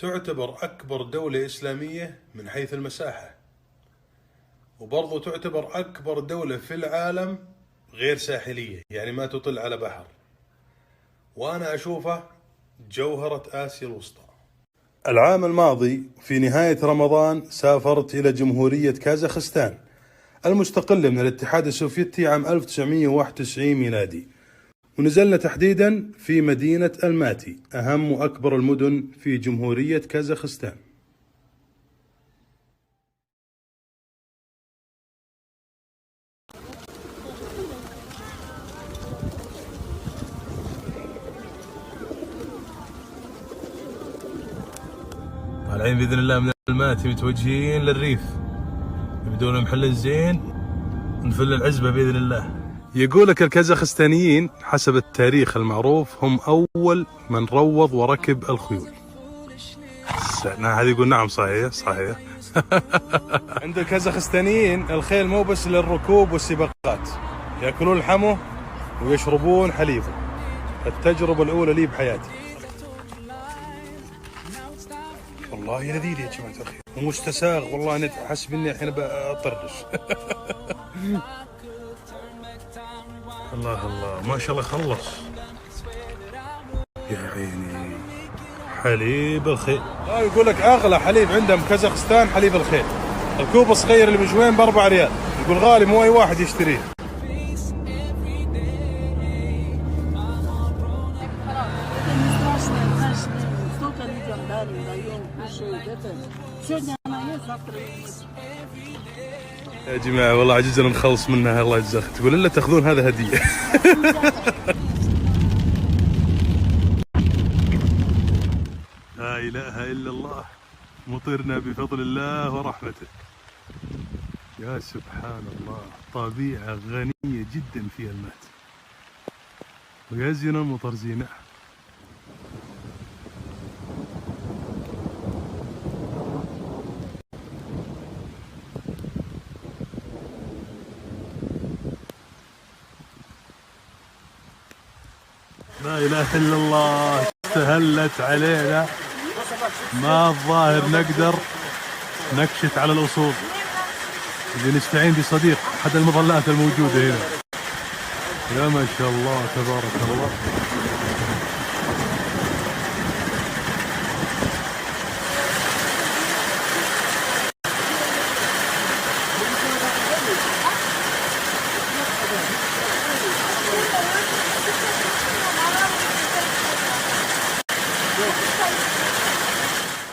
تعتبر أكبر دولة إسلامية من حيث المساحة، وبرضو تعتبر أكبر دولة في العالم غير ساحلية، يعني ما تطل على بحر، وأنا أشوفه جوهرة آسيا الوسطى. العام الماضي في نهاية رمضان سافرت إلى جمهورية كازاخستان المستقلة من الاتحاد السوفيتي عام 1991 ميلادي، ونزلنا تحديدا في مدينة الماتي، أهم وأكبر المدن في جمهورية كازاخستان. طالعين بإذن الله من الماتي متوجهين للريف، يبدون محل الزين ونفل العزبة بإذن الله. يقولك الكازاخستانيين حسب التاريخ المعروف هم أول من روض وركب الخيول. هذا يقول نعم صحيح. عند الكازاخستانيين الخيل مو بس للركوب والسباقات، يأكلون لحمه ويشربون حليبه. التجربة الأولى لي بحياتي، والله لذيذ يا جماعة الخير ومستساغ، والله أنا حسب إني الحين بطرش. الله ما شاء الله خلص يا عيني. حليب الخيل يقول لك اغلى حليب عندهم كازاخستان حليب الخيل، الكوب الصغير اللي بجوين ب4 ريال، يقول غالي مو اي واحد يشتريه. يا جماعة والله عجزنا نخلص منها، الله يجزاك. تقول الا تاخذون هذا هدية. لا إله إلا الله، مطرنا بفضل الله ورحمته. يا سبحان الله، طبيعة غنية جدا في المات، ويزين المطر زينة. لا إله إلا الله، استهلت علينا ما الظاهر نقدر نكشت على الأصول. نستعين بصديق أحد المظلات الموجودة هنا. يا ما شاء الله تبارك الله.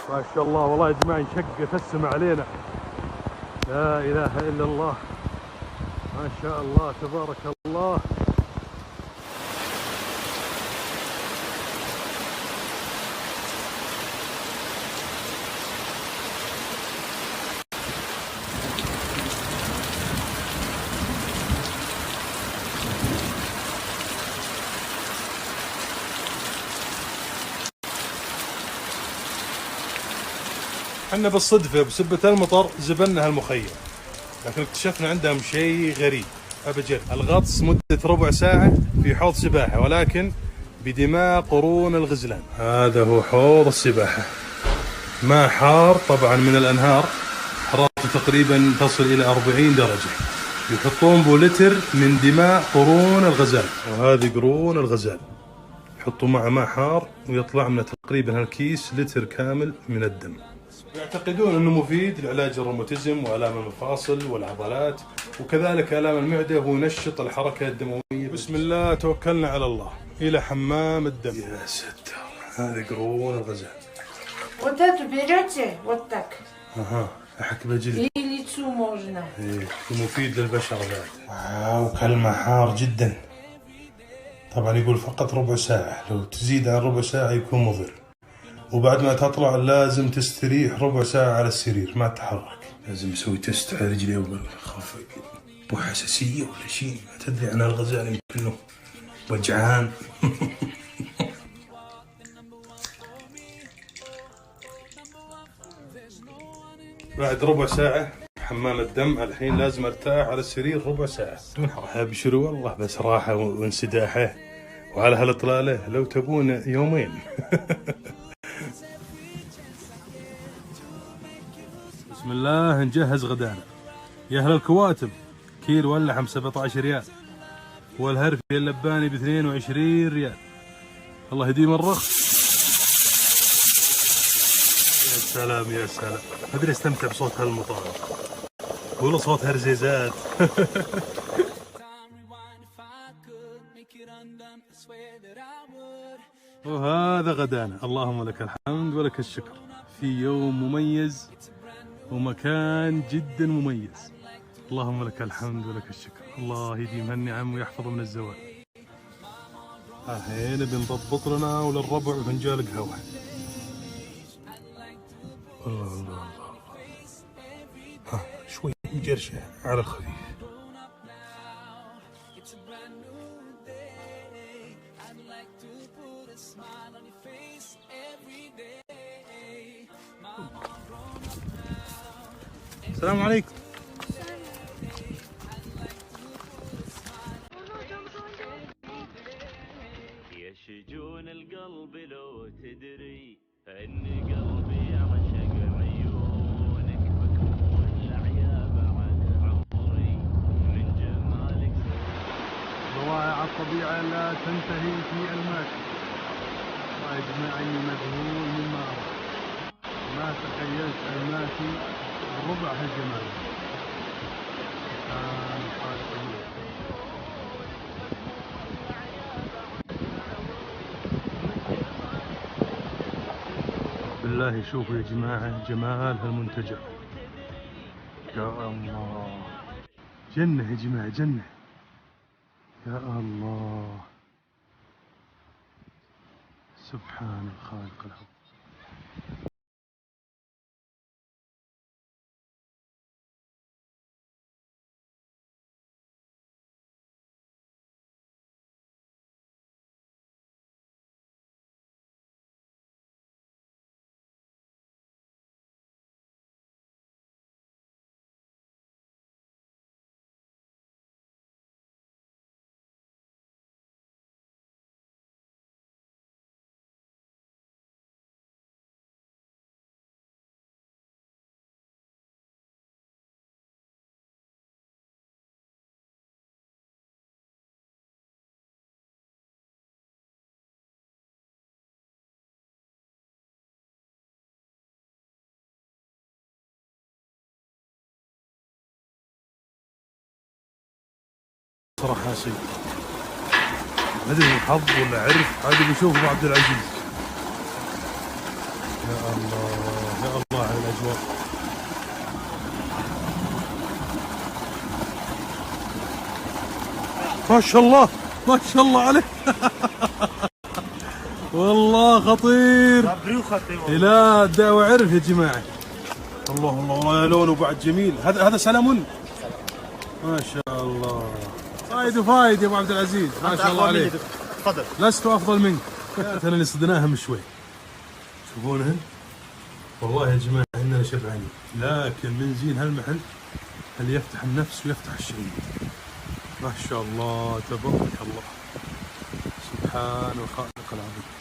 ما شاء الله والله يا جماعة انشقت السماء علينا. لا إله إلا الله، ما شاء الله تبارك الله. احنا بالصدفة بسبة المطر زبلنا هالمخيم، لكن اكتشفنا عندهم شيء غريب أبجد. الغطس مدة ربع ساعة في حوض سباحة، ولكن بدماء قرون الغزلان. هذا هو حوض السباحة، ماء حار طبعا من الأنهار، حرارته تقريبا تصل إلى 40 درجة. يحطون بولتر من دماء قرون الغزال، وهذه قرون الغزال يحطوا معه ماء حار، ويطلع منه تقريبا هالكيس لتر كامل من الدم. يعتقدون أنه مفيد لعلاج الروماتيزم وآلام المفاصل والعضلات، وكذلك آلام المعدة، وينشط الحركة الدموية. بسم الله توكلنا على الله، إلى حمام الدم. يا ستار، هذه قرون الغزال. Вот эту берете, вот так. أحك بجلد. И лицу можно. مفيد للبشرة بعد. وكلمة حار جدا. طبعا يقول فقط ربع ساعة، لو تزيد عن ربع ساعة يكون مضر. وبعد ما تطلع لازم تستريح ربع ساعة على السرير، ما تتحرك. لازم اسوي تست على رجلي اول، خاف مو حساسية ولا شيء، ما تدري عن الغزال يمكن له وجعان. بعد ربع ساعة حمام الدم، الحين لازم ارتاح على السرير ربع ساعة بدون حركة. ابشروا والله بس راحة وانسداحة، وعلى هالإطلالة لو تبون يومين. بسم الله نجهز غدانا. يا اهل الكواتم، كيلو اللحم 17 ريال، والهرفي اللباني ب 22 ريال. الله يديم الرخص. يا سلام يا سلام، ادري استمتع بصوت هالمطار ولا صوت هالرزيزات. وهذا غدانا. اللهم لك الحمد ولك الشكر في يوم مميز ومكان جدا مميز. اللهم لك الحمد ولك الشكر. الله يديم هالنعم ويحفظه من الزوال. الحين بنضبط لنا وللربع فنجان قهوه. الله الله الله. ها شوي مجرشة على الخفيف. السلام عليكم. يا شجون القلب لو تدري ان قلبي عشق عيونك بكون العياب عن عمري من جمالك. روائع الطبيعة لا تنتهي في الماشي. ويجمعني مذهول مما أرى. ما تخيلت الماشي بربع هالجمال. بالله شوفوا يا جماعة جمال هالمنتجع. يا الله جنة يا جماعة جنة. يا الله سبحان الخالق العظيم. صراحة شيء ما ادري الحظ ولا عرف. هذا بيشوف ابو عبد العزيز. يا الله يا الله على الاجواء. ما شاء الله ما شاء الله عليه. والله خطير. لا الدعوة عرف يا جماعة. الله الله والله لونه بعد جميل. هذا سلمون ما شاء الله. فايد وفايد يا ابو عبد العزيز ما شاء الله عليك. تفضل. لست افضل منك. انا اللي صدناها من شوي. تشوفونهن والله يا جماعه اننا شبعانين، لكن من زين هالمحل اللي يفتح النفس ويفتح الشهية. ما شاء الله تبارك الله سبحان الخالق العظيم.